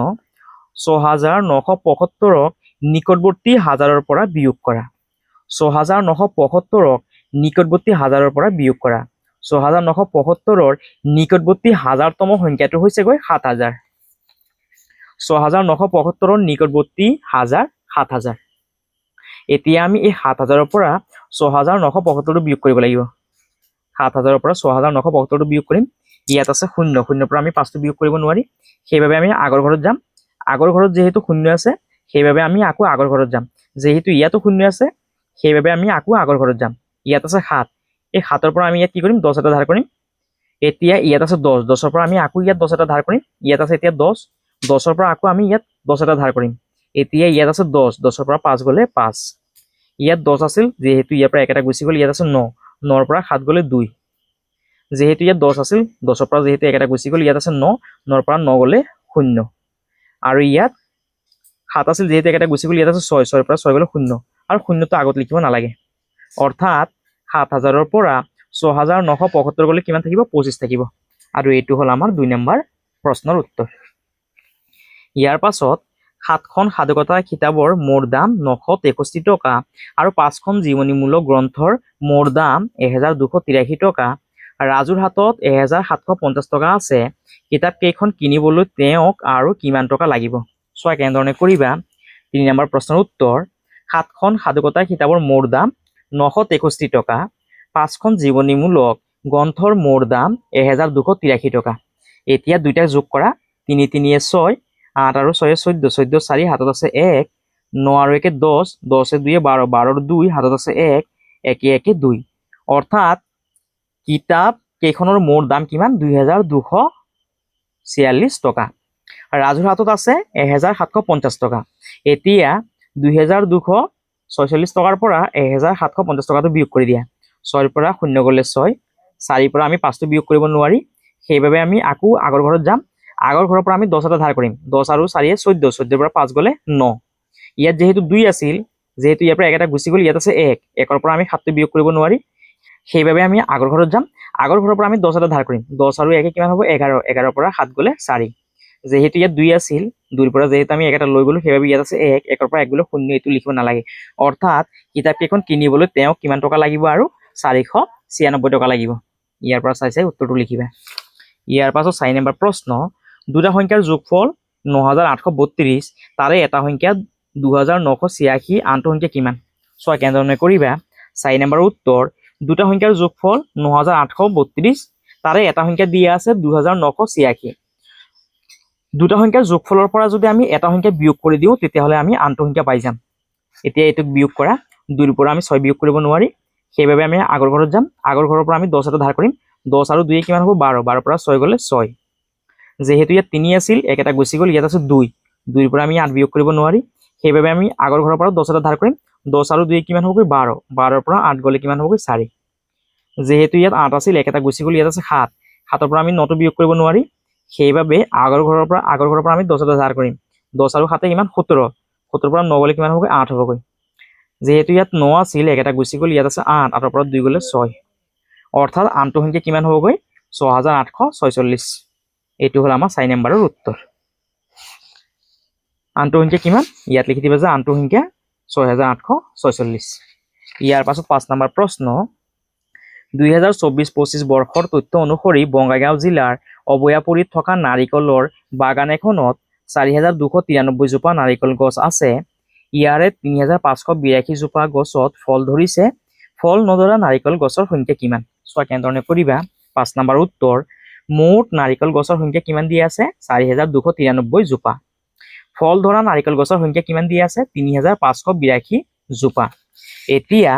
6975ক নিকটৱৰ্তী হাজাৰৰ পৰা বিয়োগ কৰা। 6975ক নিকটৱৰ্তী হাজাৰৰ পৰা বিয়োগ কৰা। 6975ৰ নিকটৱৰ্তী হাজাৰতম সংখ্যাটো হৈছে গৈ 7000। 6975ৰ নিকটৱৰ্তী হাজাৰ 7000। এতিয়া আমি এই 7000ৰ পৰা 6975টো বিয়োগ কৰিব লাগিব। 7000ৰ পৰা 6975টো বিয়োগ কৰিম। ইয়াত আছে 0, 0ৰ পৰা আমি 5টো বিয়োগ কৰিব নোৱাৰি, সেইবাবে আমি আগৰ ঘৰত যাম। আগৰ ঘৰত যেহেতু 0 আছে সেইবাবে আমি আকৌ আগৰ ঘৰত যাম। যেহেতু ইয়াতো 0 আছে সেইবাবে আমি আকৌ আগৰ ঘৰত যাম। ইয়াত আছে 7, এই 7ৰ পৰা আমি ইয়াত কি কৰিম? 10 এটা ধাৰ কৰিম। এতিয়া ইয়াত আছে 10, 10ৰ পৰা আমি আকৌ ইয়াত 10 এটা ধাৰ কৰিম। ইয়াত আছে এতিয়া 10, 10ৰ পৰা আকৌ আমি ইয়াত 10 এটা ধাৰ কৰিম। এতিয়া ইয়াত আছে 10, 10ৰ পৰা 5 গ'লে 5। ইয়াত 10 আছিল যেহেতু ইয়াৰ পৰা 1 এটা গুচি গ'ল, ইয়াত আছে 9, 9ৰ পৰা 7 গ'লে 2। যেহেতু ইয়াত 10 আছিল, 10ৰ পৰা যেহেতু 1 এটা গুচি গ'ল, ইয়াত আছে 9, 9ৰ পৰা 9 গ'লে 0। আৰু ইয়াত 7 আছিল যেহেতু 1 এটা গুচি গ'ল, ইয়াত আছে 6, 6ৰ পৰা 6 গ'লে 0, আৰু 0টো আগত লিখিব নালাগে। অৰ্থাৎ 7000ৰ পৰা 6975 গ'লে কিমান থাকিব? 25 থাকিব। আৰু এইটো হ'ল আমাৰ 2 নম্বৰ প্ৰশ্নৰ উত্তৰ। ইয়াৰ পাছত 7খন সাধুকথা কিতাপৰ মোৰ দাম 963 টকা আৰু 5খন জীৱনীমূলক গ্ৰন্থৰ মোৰ দাম 1283 টকা। ৰাজুৰ হাতত 1750 টকা আছে। কিতাপ কেইখন কিনিবলৈ তেওঁক আৰু কিমান টকা লাগিব? চোৱা কেনেধৰণে কৰিবা। 3 নম্বৰ প্ৰশ্নৰ উত্তৰ, 7খন সাধুকথা কিতাপৰ মোৰ দাম 963 টকা, 5খন জীৱনীমূলক গ্ৰন্থৰ মোৰ দাম 1283 টকা। এতিয়া দুইটাক যোগ কৰা। 3 3 6, 8 আৰু 6 14, 14 4, হাতত আছে 1, 9 আৰু 1 10, 10 2 12, 12 2, হাতত আছে 1, 1 1 2। অৰ্থাৎ কিতাপ কেইখনৰ মোৰ দাম কিমান? 2246 টকা। ৰাজুৰ হাতত আছে 1750 টকা। এতিয়া 2246 টকাৰ পৰা 1750 টকাটো বিয়োগ কৰি দিয়া। 6ৰ পৰা 0 গ'লে 6, 4ৰ পৰা আমি 5টো বিয়োগ কৰিব নোৱাৰি, সেইবাবে আমি আকৌ আগৰ ঘৰত যাম। আগৰ ঘৰৰ পৰা আমি 10 এটা ধাৰ কৰিম। 10 আৰু 4 14, 14ৰ পৰা 5 গ'লে 9। ইয়াত যেহেতু 2 আছিল, যেহেতু ইয়াৰ পৰা 1 এটা গুচি গ'ল, ইয়াত আছে 1, 1ৰ পৰা আমি 7টো বিয়োগ কৰিব নোৱাৰি, সেইবাবে আমি আগৰ ঘৰত যাম। আগৰ ঘৰৰ পৰা আমি 10 এটা ধাৰ কৰিম। 10 আৰু 1 কিমান হ'ব? 11, 11ৰ পৰা 7 গ'লে 4। যেহেতু ইয়াত 2 আছিল, 2ৰ পৰা যেহেতু আমি 1 এটা লৈ গ'লো, সেইবাবে ইয়াত আছে 1, 1ৰ পৰা 1 গ'লে 0, এইটো লিখিব নালাগে। অৰ্থাৎ কিতাপ কেইখন কিনিবলৈ তেওঁক কিমান টকা লাগিব? আৰু 496 টকা লাগিব। ইয়াৰ পৰা চাই উত্তৰটো লিখিবা। ইয়াৰ পাছত 4 নম্বৰ প্ৰশ্ন, দুটা সংখ্যাৰ যোগফল 9832, তাৰে এটা সংখ্যা 2986, আনটো সংখ্যা কিমান? চোৱা কেনেধৰণে কৰিবা। 4 নম্বৰ উত্তৰ, দুটা সংখ্যাৰ যোগফল 9832, তাৰে এটা সংখ্যা দিয়া আছে 2986। দুটা সংখ্যাৰ যোগফলৰ পৰা যদি আমি এটা সংখ্যা বিয়োগ কৰি দিওঁ তেতিয়াহ'লে আমি আনটো সংখ্যা পাই যাম। এতিয়া এইটোক বিয়োগ কৰা। 2ৰ পৰা আমি 6 বিয়োগ কৰিব নোৱাৰি, সেইবাবে আমি আগৰ ঘৰত যাম। আগৰ ঘৰৰ পৰা আমি 10 এটা ধাৰ কৰিম। 10 আৰু 2 কিমান হ'ব? 12, 12ৰ পৰা 6 গ'লে 6। যেহেতু ইয়াত 3 আছিল, 1 এটা গুচি গ'ল, ইয়াত আছে 2, 2ৰ পৰা আমি 8 বিয়োগ কৰিব নোৱাৰি, সেইবাবে আমি আগৰ ঘৰৰ পৰা 10 এটা ধাৰ কৰিম। 10 আৰু 2 কিমান হ'বগৈ? 12, 12ৰ পৰা 8 গ'লে কিমান হ'বগৈ? 4। যেহেতু ইয়াত 8 আছিল, 1 এটা গুচি গ'ল, ইয়াত আছে 7, 7ৰ পৰা আমি 9টো বিয়োগ কৰিব নোৱাৰি, সেইবাবে আগৰ ঘৰৰ পৰা আমি 10 এটা ধাৰ কৰিম। 10 আৰু 7 কিমান? 17, 17ৰ পৰা 9 গ'লে কিমান হ'বগৈ? 8 হ'বগৈ। যেহেতু ইয়াত 9 আছিল, 1 এটা গুচি গ'ল, ইয়াত আছে 8, 8ৰ পৰা 2 গ'লে 6। অৰ্থাৎ আনটো সংখ্যা কিমান হ'বগৈ? 6846। এইটো হ'ল আমাৰ 4 নম্বৰৰ উত্তৰ। আনটো সংখ্যা কিমান? ইয়াত লিখি দিবা যে আনটো সংখ্যা 6846। ইয়াৰ পাছত 5 নম্বৰ প্ৰশ্ন, 2024-25 বৰ্ষৰ তথ্য অনুসৰি বঙাইগাঁও জিলাৰ অবয়াপুৰীত থকা নাৰিকলৰ বাগান এখনত 4293 জোপা নাৰিকল গছ আছে। ইয়াৰে 3582 জোপা গছত ফল ধৰিছে। ফল নধৰা নাৰিকল গছৰ সংখ্যা কিমান? চোৱা কেনেধৰণে কৰিবা। 5 নম্বৰ উত্তৰ, মুঠ নাৰিকল গছৰ সংখ্যা কিমান দিয়া আছে? 4293 জোপা। ফল ধৰা নাৰিকল গছৰ সংখ্যা কিমান দিয়া আছে? 3582। জোপা। এতিয়া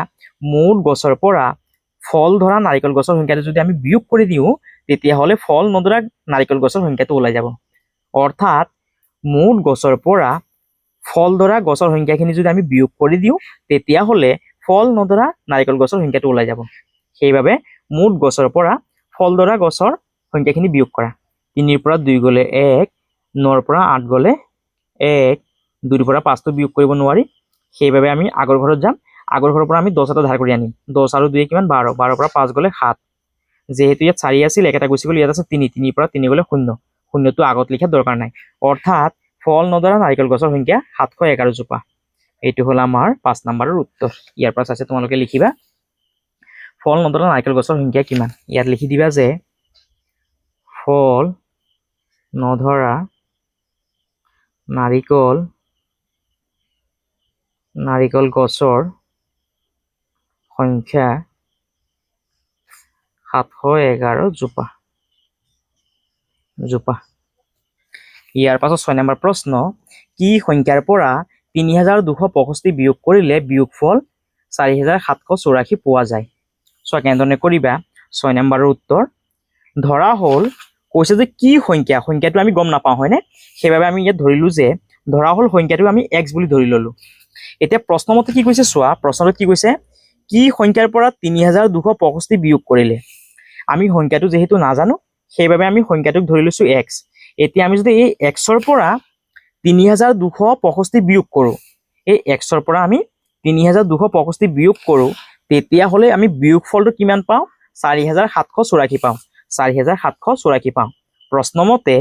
মুঠ গছৰ পৰা ফল ধৰা নাৰিকল গছৰ সংখ্যাটো যদি আমি বিয়োগ কৰি দিওঁ তেতিয়াহ'লে ফল নধৰা নাৰিকল গছৰ সংখ্যাটো ওলাই যাব। অৰ্থাৎ মুঠ গছৰ পৰা ফল ধৰা গছৰ সংখ্যাখিনি যদি আমি বিয়োগ কৰি দিওঁ তেতিয়াহ'লে ফল নধৰা নাৰিকল গছৰ সংখ্যাটো ওলাই যাব। সেইবাবে মুঠ গছৰ পৰা ফল ধৰা গছৰ সংখ্যাখিনি বিয়োগ কৰা। 3ৰ পৰা 2 গ'লে 1, 9ৰ পৰা 8 গ'লে 1, 2ৰ পৰা 5টো বিয়োগ কৰিব নোৱাৰি। সেইবাবে আমি আগৰ ঘৰত যাম। আগৰ ঘৰৰ পৰা আমি 10 এটা ধাৰ কৰি আনিম। 10 আৰু 2 কিমান 12, 12ৰ পৰা 5 গ'লে 7। যেহেতু ইয়াত 4 আছিল, এটা গুচি গ'ল, ইয়াত আছে 3, 3ৰ পৰা 3 গ'লে 0, 0টো আগত লিখা দৰকাৰ নাই। অৰ্থাৎ ফল নধৰা নাৰিকল গছৰ সংখ্যা 711 জোপা। এইটো হ'ল আমাৰ 5 নম্বৰৰ উত্তৰ। ইয়াৰ পৰা চাইছে তোমালোকে লিখিবা ফল নধৰা নাৰিকল গছৰ সংখ্যা কিমান। ইয়াত লিখি দিবা যে ফল নধৰা নাৰিকল গছৰ সংখ্যা 711 জোপা। ইয়াৰ পাছত 6 নম্বৰ প্ৰশ্ন, কি সংখ্যাৰ পৰা 3265 বিয়োগ কৰিলে বিয়োগফল 4784 পোৱা যায়? চোৱা কেনেধৰণে কৰিবা। 6 নম্বৰৰ উত্তৰ, ধৰা হ'ল কৈছে যে কি সংখ্যাটো আমি গম নাপাওঁ হয়নে? সেইবাবে আমি ইয়াত ধৰিলো যে ধৰা হ'ল সংখ্যাটো আমি x বুলি ধৰি ললো। এতিয়া প্ৰশ্নমতে কি কৈছে চোৱা, প্ৰশ্নটোত কি কৈছে, কি সংখ্যাৰ পৰা 3265 বিয়োগ কৰিলে। আমি সংখ্যাটো যেহেতু নাজানো সেইবাবে আমি সংখ্যাটোক ধৰি লৈছো x। এতিয়া আমি যদি এই xৰ পৰা 3265 বিয়োগ কৰোঁ, এই xৰ পৰা আমি 3265 বিয়োগ কৰোঁ, তেতিয়াহ'লে আমি বিয়োগফলটো কিমান পাওঁ? 4784 পাওঁ। 4784 পাওঁ। প্ৰশ্নমতে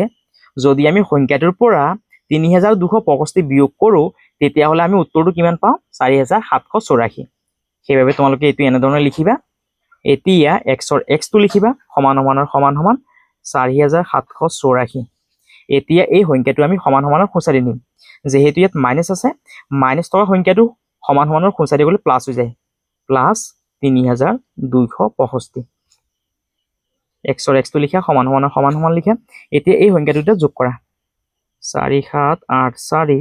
যদি আমি সংখ্যাটোৰ পৰা 3265 বিয়োগ কৰোঁ তেতিয়াহ'লে আমি উত্তৰটো কিমান পাওঁ? 4784। সেইবাবে তোমালোকে এইটো এনেধৰণে লিখিবা। এতিয়া xৰ xটো লিখিবা সমান সমানৰ সমান সমান 4784। এতিয়া এই সংখ্যাটো আমি সমান সমানৰ খুঁচাৰি দিম। যেহেতু ইয়াত মাইনাছ আছে, মাইনাছ থকা সংখ্যাটো সমান সমানৰ খুঁচাৰি গ'লে প্লাছ হৈ যায়, প্লাছ 3265। xৰ xটো লিখা সমান সমানৰ সমান সমান লিখা। এতিয়া এই সংখ্যা দুটা যোগ কৰা, 4784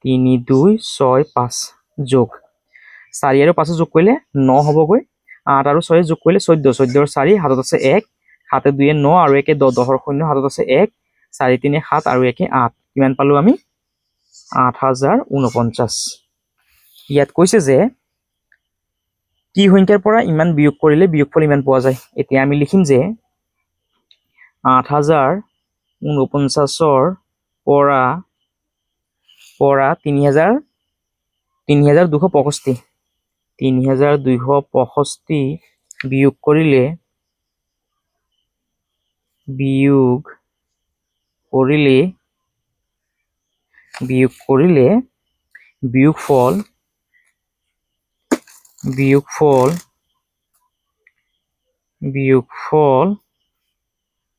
3265 যোগ 4 আৰু 5 যোগ কৰিলে 9 হ'বগৈ। 8 আৰু 6 যোগ কৰিলে 14, 14ৰ 4 হাতত আছে 1, 7 2 9 আৰু 1 10, 10ৰ 0 হাতত আছে 1, 4 3 7 আৰু 1 8। কিমান পালো আমি? 8049। ইয়াত কৈছে যে কি সংখ্যাৰ পৰা ইমান বিয়োগ কৰিলে বিয়োগফল ইমান পোৱা যায়। এতিয়া আমি লিখিম যে 8049ৰ পৰা 3265 বিয়োগ কৰিলে বিয়োগফল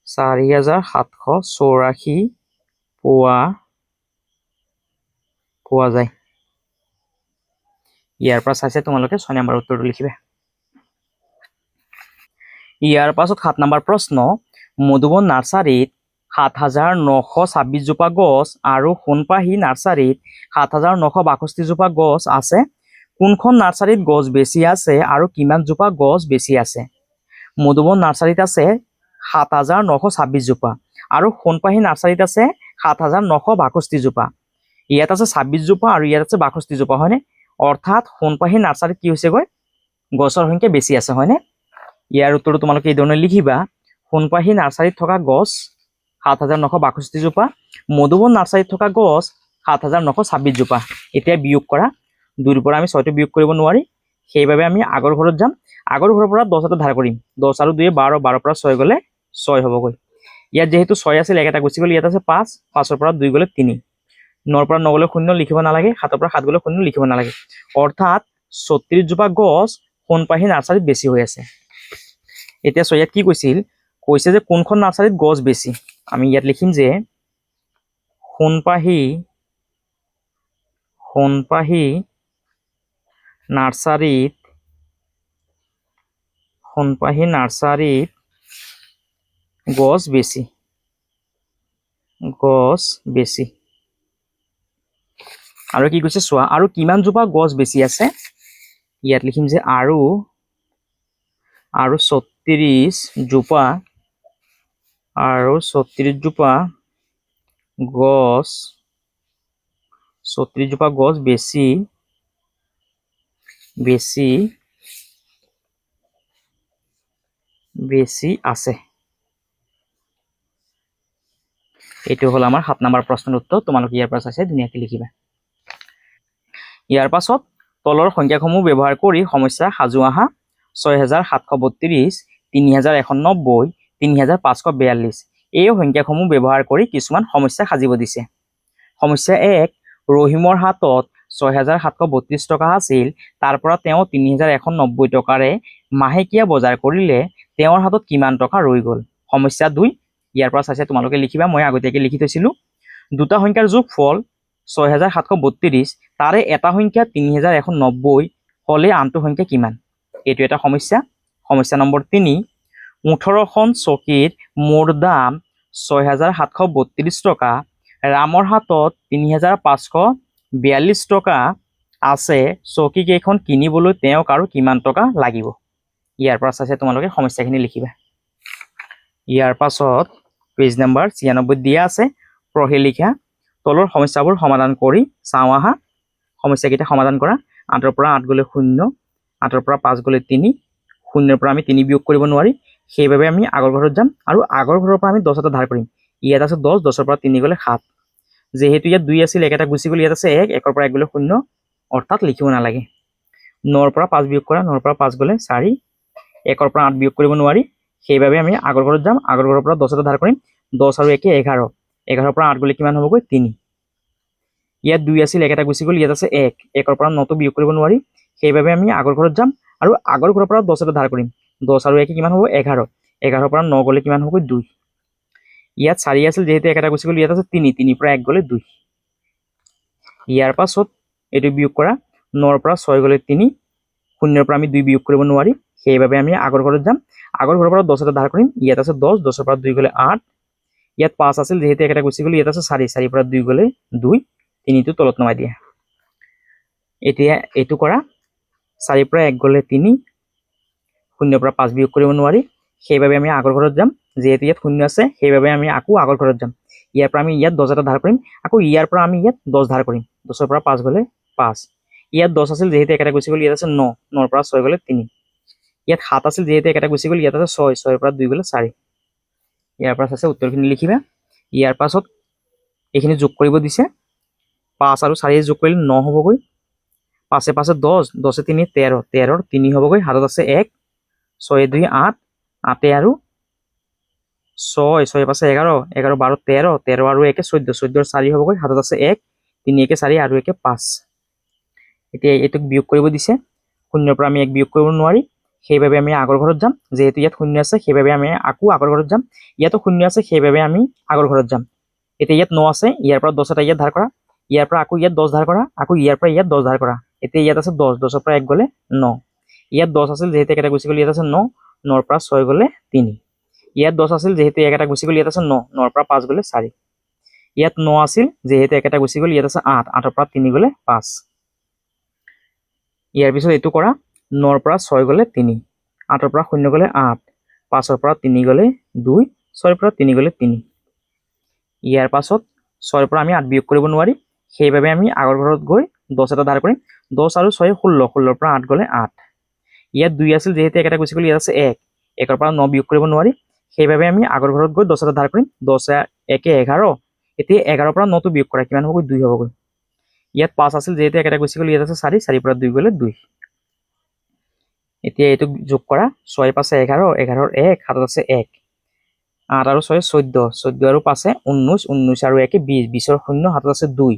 4784 পোৱা যায়। ইয়াৰ পৰা চাইছে তোমালোকে 6 নম্বৰ উত্তৰটো লিখিবা। ইয়াৰ পাছত 7 নম্বৰ প্ৰশ্ন, মধুবন নাৰ্চাৰীত 7926 জোপা গছ আৰু সোণপাহি নাৰ্চাৰীত 7962 জোপা গছ আছে। কোনখন নাৰ্চাৰীত গছ বেছি আছে আৰু কিমান জোপা গছ বেছি আছে? মধুবন নাৰ্চাৰীত আছে 7926 জোপা আৰু সোণপাহি নাৰ্চাৰীত আছে 7962 জোপা। ইয়াত আছে 26 জোপা আৰু ইয়াত আছে 62 জোপা হয়নে? অৰ্থাৎ সোণপাহি নাৰ্চাৰীত কি হৈছেগৈ? গছৰ সংখ্যা বেছি আছে হয়নে? ইয়াৰ উত্তৰটো তোমালোকে এই ধৰণে লিখিবা, সোণপাহি নাৰ্চাৰীত থকা গছ 7962 জোপা, মধুবন নাৰ্চাৰীত থকা গছ 7926 জোপা। এতিয়া বিয়োগ কৰা, 2ৰ পৰা আমি 6টো বিয়োগ কৰিব নোৱাৰি, সেইবাবে আমি আগৰ ঘৰত যাম। আগৰ ঘৰৰ পৰা 10 এটা ধাৰ কৰিম। 10 আৰু 2 12, 12ৰ পৰা 6 গ'লে 6 হ'বগৈ। ইয়াত যেহেতু 6 আছিল, এক এটা গুচি গ'ল, ইয়াত আছে 5, 5ৰ পৰা 2 গ'লে 3, 9ৰ পৰা 9 গ'লে 0 লিখিব নালাগে, 7ৰ পৰা 7 গ'লে 0 লিখিব নালাগে। অৰ্থাৎ 36 জোপা গছ সোণপাহি নাৰ্চাৰীত বেছি হৈ আছে। এতিয়া ইয়াত কি কৈছিল? কৈছে যে কোনখন নাৰ্চাৰীত গছ বেছি। আমি ইয়াত লিখিম যে সোণপাহি নাৰ্চাৰীত গছ বেছি। আৰু কি কৈছে চোৱা, আৰু কিমান জোপা গছ বেছি আছে, ইয়াত লিখিম যে আৰু 36 জোপা আৰু 36 জোপা গছ 36 জোপা গছ বেছি আছে। এইটো হ'ল আমাৰ 7 নম্বৰ প্ৰশ্নৰ উত্তৰ। তোমালোকে ইয়াৰ পৰা চাইছে ধুনীয়াকৈ লিখিবা। ইয়াৰ পাছত তলৰ সংখ্যাসমূহ ব্যৱহাৰ কৰি সমস্যা সাজু আহা। 6732, 3190, 3542 এই সংখ্যাসমূহ ব্যৱহাৰ কৰি কিছুমান সমস্যা সাজিব দিছে। সমস্যা 1, ৰহিমৰ হাতত 6732 টকা আছিল, তাৰ পৰা তেওঁ 3190 টকাৰে মাহেকীয়া বজাৰ কৰিলে, তেওঁৰ হাতত কিমান টকা ৰৈ গ'ল। সমস্যা 2, ইয়াৰ পৰা চাইছে তোমালোকে লিখিবা, মই আগতীয়াকৈ লিখি থৈছিলোঁ। দুটা সংখ্যাৰ যোগফল 6732, তাৰে এটা সংখ্যা 3190 হলে আনটো সংখ্যা কিমান। এইটো এটা সমস্যা। সমস্যা নম্বৰ 3, 18খন চকীৰ মুঠ দাম 6732 টকা, ৰামৰ হাতত 3542 টকা আছে, চকী কেইখন কিনিবলৈ তেওঁক আৰু কিমান টকা লাগিব। ইয়াৰ পৰা চাইছে তোমালোকে সমস্যাখিনি লিখিবা। ইয়াৰ পাছত পেজ নম্বৰ 96 দিয়া আছে, প্ৰহেলিকা। তলৰ সমস্যাবোৰ সমাধান কৰি চাওঁ আহা। সমস্যাকেইটা সমাধান কৰা। 8ৰ পৰা 8 গ'লে 0, 8ৰ পৰা 5 গ'লে 3, 0ৰ পৰা আমি 3 বিয়োগ কৰিব নোৱাৰি, সেইবাবে আমি আগৰ ঘৰত যাম আৰু আগৰ ঘৰৰ পৰা আমি 10 এটা ধাৰ কৰিম। ইয়াত আছে 10, 10ৰ পৰা 3 গ'লে 7। যেহেতু ইয়াত 2 আছিল, এটা গুচি গ'ল, ইয়াত আছে 1, 1ৰ পৰা 1 গ'লে 0, অৰ্থাৎ লিখিব নালাগে। 9ৰ পৰা 5 বিয়োগ কৰা, 9ৰ পৰা 5 গ'লে 4, 1ৰ পৰা 8 বিয়োগ কৰিব নোৱাৰি, সেইবাবে আমি আগৰ ঘৰত যাম, আগৰ ঘৰৰ পৰা 10 এটা ধাৰ কৰিম। 10 আৰু 1 11, 11ৰ পৰা 8 গ'লে কিমান হ'বগৈ 3। ইয়াত 2 আছিল, 1 এটা গুচি গ'ল, ইয়াত আছে 1, 1ৰ পৰা 9টো বিয়োগ কৰিব নোৱাৰি, সেইবাবে আমি আগৰ ঘৰত যাম আৰু আগৰ ঘৰৰ পৰা 10 এটা ধাৰ কৰিম। 10 আৰু 1 কিমান হ'ব 11, 11ৰ পৰা 9 গ'লে কিমান হ'বগৈ 2। ইয়াত 4 আছিল, যেহেতু 1 এটা গুচি গ'ল, ইয়াত আছে 3, 3ৰ পৰা 1 গ'লে 2। ইয়াৰ পাছত এইটো বিয়োগ কৰা। 9ৰ পৰা 6 গ'লে 3, 0ৰ পৰা আমি 2 বিয়োগ কৰিব নোৱাৰি, সেইবাবে আমি আগৰ ঘৰত যাম, আগৰ ঘৰৰ পৰা 10 এটা ধাৰ কৰিম। ইয়াত আছে 10, 10ৰ পৰা 2 গ'লে 8। ইয়াত 5 আছিল, যেহেতু 1 এটা গুচি গ'ল, ইয়াত আছে 4, 4ৰ পৰা 2 গ'লে 2, 3টো তলত নমাই দিয়া। এতিয়া এইটো কৰা। 4ৰ পৰা 1 গ'লে 3, 0ৰ পৰা 5 বিয়োগ কৰিব নোৱাৰি, সেইবাবে আমি আগৰ ঘৰত যাম। যেহেতু ইয়াত 0 আছে, সেইবাবে আমি আকৌ আগৰ ঘৰত যাম। ইয়াৰ পৰা আমি ইয়াত 10 এটা ধাৰ কৰিম, আকৌ ইয়াৰ পৰা আমি ইয়াত 10 ধাৰ কৰিম। 10ৰ পৰা 5 গ'লে 5। ইয়াত 10 আছিল, যেহেতু 1 এটা গুচি গ'ল, ইয়াত আছে 9, 9ৰ পৰা 6 গ'লে 3। ইয়াত 7 আছিল, যেহেতু 1 এটা গুচি গ'ল, ইয়াত আছে 6, 6ৰ পৰা 2 গ'লে 4। ইয়াৰ পৰা চাইছে উত্তৰখিনি লিখিবা। ইয়াৰ পাছত এইখিনি যোগ কৰিব দিছে। 5 আৰু 4 যোগ কৰিলে 9 হ'বগৈ। 5 5 10, 10 3 13, 13ৰ 3 হ'বগৈ, হাতত আছে 1, 6 2 8, 8 আৰু 6, 6 5 11, 11 12 13, 13 আৰু 1 14, 14ৰ 4 হ'বগৈ, হাতত আছে 1, 3 1 4 আৰু 1 5। এতিয়া এইটোক বিয়োগ কৰিব দিছে। 0ৰ পৰা আমি 1 বিয়োগ কৰিব নোৱাৰি, সেইবাবে আমি আগৰ ঘৰত যাম। যেহেতু ইয়াত 0 আছে, সেইবাবে আমি আকৌ আগৰ ঘৰত যাম। ইয়াতো 0 আছে, সেইবাবে আমি আগৰ ঘৰত যাম। এতিয়া ইয়াত 9 আছে, ইয়াৰ পৰা 10 এটা ইয়াত ধাৰ কৰা, ইয়াৰ পৰা আকৌ ইয়াত 10 ধাৰ কৰা, আকৌ ইয়াৰ পৰা ইয়াত 10 ধাৰ কৰা। এতিয়া ইয়াত আছে 10, 10ৰ পৰা 1 গ'লে 9। ইয়াত 10 আছিল, যেহেতু 1 এটা গুচি গ'ল, ইয়াত আছে 9, 9ৰ পৰা 6 গ'লে 3। ইয়াত 10 আছিল, যেহেতু 1 এটা গুচি গ'ল, ইয়াত আছে 9, 9ৰ পৰা 5 গ'লে 4। ইয়াত 9 আছিল, যেহেতু 1 এটা গুচি গ'ল, ইয়াত আছে 8, 8ৰ পৰা 3 গ'লে 5। ইয়াৰ পিছত এইটো কৰা। 9ৰ পৰা 6 গ'লে 3, 8ৰ পৰা 0 গ'লে 8, 5ৰ পৰা 3 গ'লে 2, 6ৰ পৰা 3 গ'লে 3। ইয়াৰ পাছত 6ৰ পৰা আমি 8 বিয়োগ কৰিব নোৱাৰি, সেইবাবে আমি আগৰ ঘৰত গৈ 10 এটা ধাৰ কৰিম। 10 আৰু 6 16, 16ৰ পৰা 8 গ'লে 8। ইয়াত 2 আছিল, যেহেতু 1 এটা গুচি গ'ল, ইয়াত আছে 1, 1ৰ পৰা 9 বিয়োগ কৰিব নোৱাৰি, সেইবাবে আমি আগৰ ঘৰত গৈ 10 এটা ধাৰ কৰিম। 10 1 11, এতিয়া 11ৰ পৰা 9টো বিয়োগ কৰা, কিমান হ'বগৈ 2 হ'বগৈ। ইয়াত 5 আছিল, যেহেতু 1 এটা গুচি গ'ল, ইয়াত আছে 4, 4ৰ পৰা 2 গ'লে 2। এতিয়া এইটো যোগ কৰা। 6 5 11, 11ৰ 1, হাতত আছে 1, 8 আৰু 6 14, 14 আৰু 5 19, 19 আৰু 1 20, 20ৰ 0, হাতত আছে 2,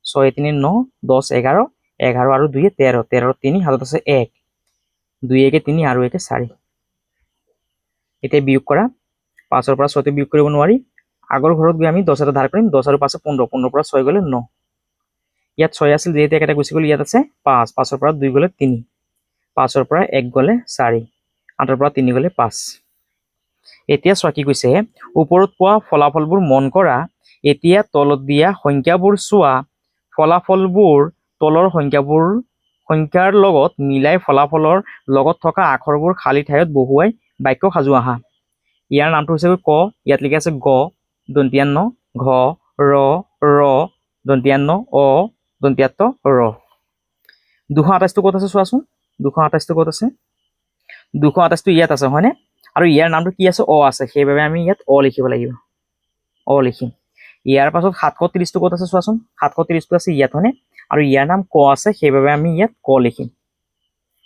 6 3 9, 10 11, 11 আৰু 2 13, 13ৰ 3, হাতত আছে 1, 2 1 3 আৰু 1 4। এতিয়া বিয়োগ কৰা। 5ৰ পৰা 6টো বিয়োগ কৰিব নোৱাৰি, আগৰ ঘৰত গৈ আমি 10 এটা ধাৰ কৰিম। 10 আৰু 5 15, 15ৰ পৰা 6 গ'লে 9। ইয়াত 6 আছিল, যেহেতু 1 এটা গুচি গ'ল, ইয়াত আছে 5, 5ৰ পৰা 2 গ'লে 3, 5ৰ পৰা 1 গ'লে 4, 8ৰ পৰা 3 গ'লে 5। এতিয়া চোৱা কি কৈছে, ওপৰত পোৱা ফলাফলবোৰ মন কৰা, এতিয়া তলত দিয়া সংখ্যাবোৰ চোৱা, ফলাফলবোৰ তলৰ সংখ্যাৰ লগত মিলাই ফলাফলৰ লগত থকা আখৰবোৰ খালী ঠাইত বহুৱাই বাক্য সাজু আহা। ইয়াৰ নামটো হৈছে ক, ইয়াত লিখা আছে গ, দন্ত্যান্ন, ঘ, ৰ, ৰ, দন্ত্যান্ন, অ, দন্ত্যাত্ত, ৰ। 228টো ক'ত আছে চোৱাচোন, 228টো ক'ত আছে? 228টো ইয়াত আছে হয়নে? আৰু ইয়াৰ নামটো কি আছে? অ আছে, সেইবাবে আমি ইয়াত অ লিখিব লাগিব, অ লিখিম। ইয়াৰ পাছত 730টো ক'ত আছে চোৱাচোন, 730টো আছে ইয়াত হয়নে? আৰু ইয়াৰ নাম ক আছে, সেইবাবে আমি ইয়াত ক লিখিম,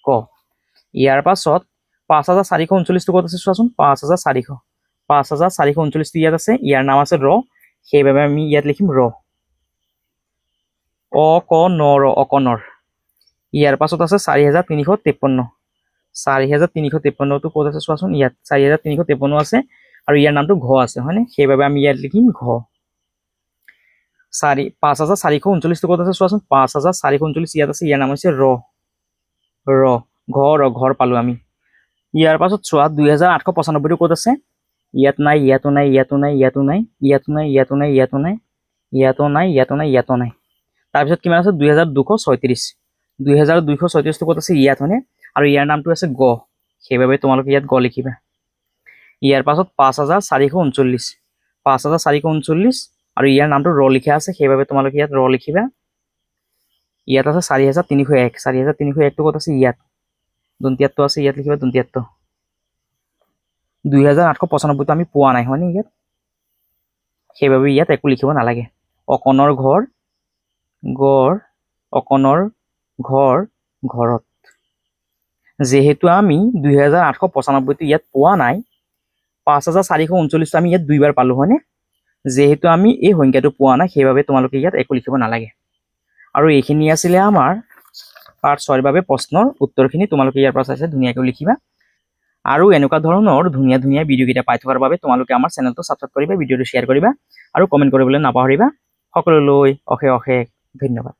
ক। ইয়াৰ পাছত 5439টো ক'ত আছে চোৱাচোন, 5439টো ইয়াত আছে, ইয়াৰ নাম আছে ৰ, সেইবাবে আমি ইয়াত লিখিম ৰ, অ ক ন ৰ, অকণৰ। ইয়াৰ পাছত আছে 4353, 4353টো ক'ত আছে চোৱাচোন, ইয়াত 4353 আছে আৰু ইয়াৰ নামটো ঘ আছে হয়নে? সেইবাবে আমি ইয়াত লিখিম ঘ। 5439টো ক'ত আছে চোৱাচোন, 5439 ইয়াত আছে, ইয়াৰ নাম হৈছে ৰ, ৰ, ঘৰ, ঘৰ পালো আমি। ইয়াৰ পাছত চোৱা 2895টো ক'ত আছে? ইয়াত নাই, ইয়াতো নাই, ইয়াতো নাই, ইয়াতো নাই, ইয়াতো নাই, ইয়াতো নাই, ইয়াতো নাই, ইয়াতো নাই, ইয়াতো নাই, ইয়াতো নাই। তাৰপিছত কিমান আছে? 2236, 2236টো ক'ত আছে? ইয়াত হয়নে? আৰু ইয়াৰ নামটো আছে গ, সেইবাবে তোমালোকে ইয়াত গ লিখিবা। ইয়াৰ পাছত 5439, 5439 আৰু ইয়াৰ নামটো ৰ লিখা আছে, সেইবাবে তোমালোকে ইয়াত ৰ লিখিবা। ইয়াত আছে 4301, 4301টো ক'ত আছে? ইয়াত, দন্ত্যাত্ত আছে, ইয়াত লিখিবা দন্ত্যাত্ত। 2895টো আমি পোৱা নাই হয়নে ইয়াত, সেইবাবে ইয়াত একো লিখিব নালাগে। অকণৰ ঘৰ, গড়, অকণৰ ঘৰ, ঘৰত। যেহেতু আমি 2895টো ইয়াত পোৱা নাই, 5439টো আমি ইয়াত দুইবাৰ পালো হয়নে? যেহেতু আমি এই সংখ্যাটো পোৱা নাই, সেইবাবে তোমালোকে ইয়াত একো লিখিব নালাগে। আৰু এইখিনি আছিলে আমাৰ পাৰ্ট 6ৰ বাবে প্ৰশ্নৰ উত্তৰখিনি। তোমালোকে ইয়াৰ পৰা চাইছে ধুনীয়াকৈ লিখিবা। আৰু এনেকুৱা ধৰণৰ ধুনীয়া ধুনীয়া ভিডিঅ'কেইটা পাই থকাৰ বাবে তোমালোকে আমাৰ চেনেলটো ছাবস্ক্ৰাইব কৰিবা, ভিডিঅ'টো শ্বেয়াৰ কৰিবা আৰু কমেণ্ট কৰিবলৈ নাপাহৰিবা। সকলোলৈ অশেষ অশেষ ধন্যবাদ।